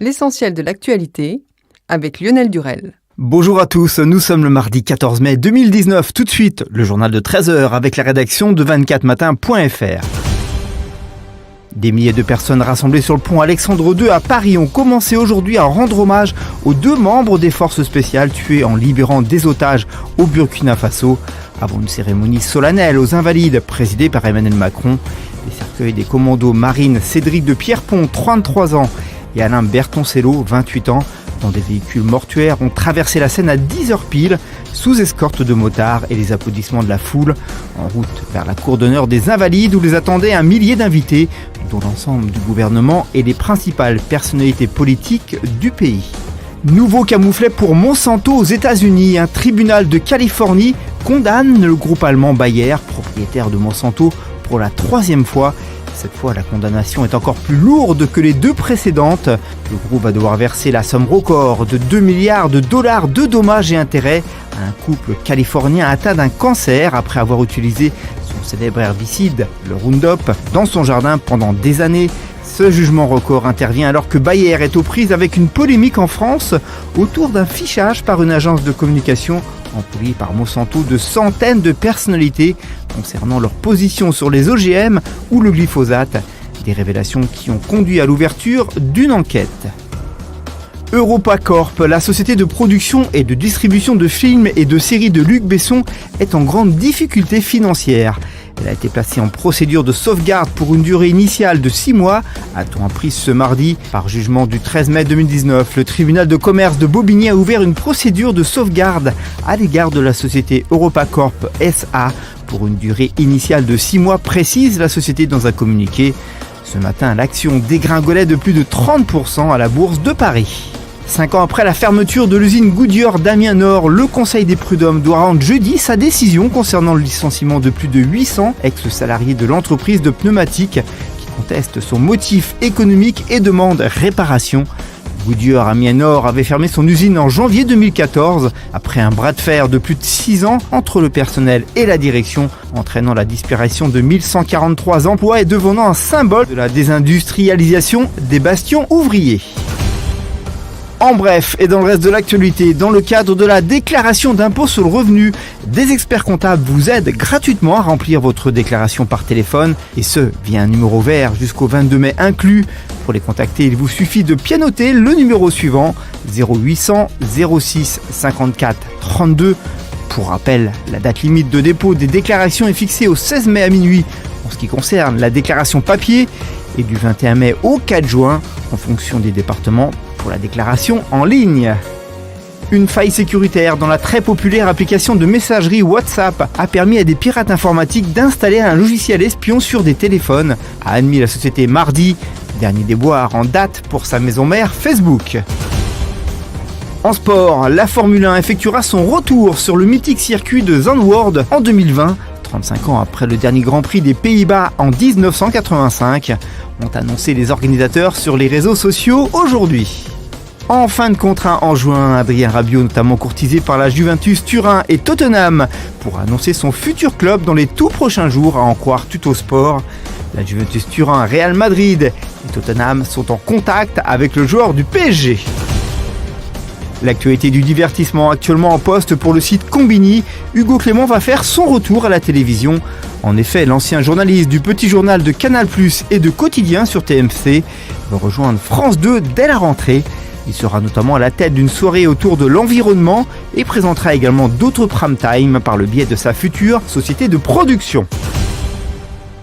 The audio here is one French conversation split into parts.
L'essentiel de l'actualité avec Lionel Durel. Bonjour à tous, nous sommes le mardi 14 mai 2019. Tout de suite, le journal de 13h avec la rédaction de 24matin.fr. Des milliers de personnes rassemblées sur le pont Alexandre II à Paris ont commencé aujourd'hui à rendre hommage aux 2 membres des forces spéciales tués en libérant des otages au Burkina Faso, avant une cérémonie solennelle aux Invalides présidée par Emmanuel Macron. Les cercueils des commandos marines Cédric de Pierrepont, 33 ans, et Alain Bertoncello, 28 ans, dans des véhicules mortuaires, ont traversé la Seine à 10h pile, sous escorte de motards et les applaudissements de la foule, en route vers la cour d'honneur des Invalides où les attendaient un millier d'invités, dont l'ensemble du gouvernement et les principales personnalités politiques du pays. Nouveau camouflet pour Monsanto aux États-Unis. Un tribunal de Californie condamne le groupe allemand Bayer, propriétaire de Monsanto, pour la 3e fois. Cette fois, la condamnation est encore plus lourde que les 2 précédentes. Le groupe va devoir verser la somme record de 2 milliards de dollars de dommages et intérêts à un couple californien atteint d'un cancer après avoir utilisé son célèbre herbicide, le Roundup, dans son jardin pendant des années. Ce jugement record intervient alors que Bayer est aux prises avec une polémique en France autour d'un fichage par une agence de communication employée par Monsanto de centaines de personnalités concernant leur position sur les OGM ou le glyphosate. Des révélations qui ont conduit à l'ouverture d'une enquête. EuropaCorp, la société de production et de distribution de films et de séries de Luc Besson, est en grande difficulté financière. Elle a été placée en procédure de sauvegarde pour une durée initiale de 6 mois, a-t-on appris ce mardi. Par jugement du 13 mai 2019, le tribunal de commerce de Bobigny a ouvert une procédure de sauvegarde à l'égard de la société EuropaCorp SA pour une durée initiale de 6 mois, précise la société dans un communiqué. Ce matin, l'action dégringolait de plus de 30% à la bourse de Paris. 5 ans après la fermeture de l'usine Goodyear d'Amiens Nord, le Conseil des prud'hommes doit rendre jeudi sa décision concernant le licenciement de plus de 800 ex-salariés de l'entreprise de pneumatiques qui contestent son motif économique et demandent réparation. Goodyear Amiens Nord avait fermé son usine en janvier 2014 après un bras de fer de plus de 6 ans entre le personnel et la direction, entraînant la disparition de 1143 emplois et devenant un symbole de la désindustrialisation des bastions ouvriers. En bref, et dans le reste de l'actualité, dans le cadre de la déclaration d'impôt sur le revenu, des experts comptables vous aident gratuitement à remplir votre déclaration par téléphone, et ce, via un numéro vert jusqu'au 22 mai inclus. Pour les contacter, il vous suffit de pianoter le numéro suivant, 0800 06 54 32. Pour rappel, la date limite de dépôt des déclarations est fixée au 16 mai à minuit en ce qui concerne la déclaration papier, et du 21 mai au 4 juin en fonction des départements pour la déclaration en ligne. Une faille sécuritaire dans la très populaire application de messagerie WhatsApp a permis à des pirates informatiques d'installer un logiciel espion sur des téléphones, a admis la société mardi, dernier déboire en date pour sa maison mère Facebook. En sport, la Formule 1 effectuera son retour sur le mythique circuit de Zandvoort en 2020, 35 ans après le dernier Grand Prix des Pays-Bas en 1985, ont annoncé les organisateurs sur les réseaux sociaux aujourd'hui. En fin de contrat en juin, Adrien Rabiot, notamment courtisé par la Juventus Turin et Tottenham, pour annoncer son futur club dans les tout prochains jours, à en croire Tuttosport. La Juventus Turin, Real Madrid et Tottenham sont en contact avec le joueur du PSG. L'actualité du divertissement actuellement en poste pour le site Combini, Hugo Clément va faire son retour à la télévision. En effet, l'ancien journaliste du Petit Journal de Canal+ et de Quotidien sur TMC va rejoindre France 2 dès la rentrée. Il sera notamment à la tête d'une soirée autour de l'environnement et présentera également d'autres prime time par le biais de sa future société de production.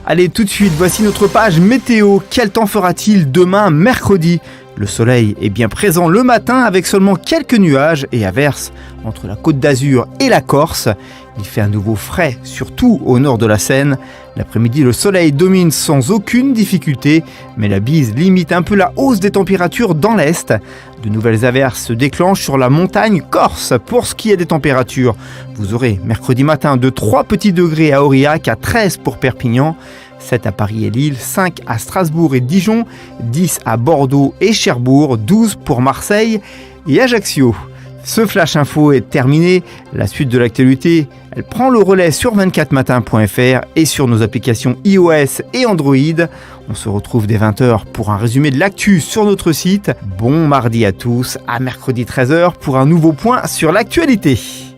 Allez, tout de suite, voici notre page météo. Quel temps fera-t-il demain, mercredi ? Le soleil est bien présent le matin avec seulement quelques nuages et averses entre la Côte d'Azur et la Corse. Il fait à nouveau frais, surtout au nord de la Seine. L'après-midi, le soleil domine sans aucune difficulté, mais la bise limite un peu la hausse des températures dans l'est. De nouvelles averses se déclenchent sur la montagne corse. Pour ce qui est des températures, vous aurez mercredi matin de 3 petits degrés à Aurillac, à 13 pour Perpignan, 7 à Paris et Lille, 5 à Strasbourg et Dijon, 10 à Bordeaux et Cherbourg, 12 pour Marseille et Ajaccio. Ce Flash Info est terminé. La suite de l'actualité, elle prend le relais sur 24matin.fr et sur nos applications iOS et Android. On se retrouve dès 20h pour un résumé de l'actu sur notre site. Bon mardi à tous, à mercredi 13h pour un nouveau point sur l'actualité.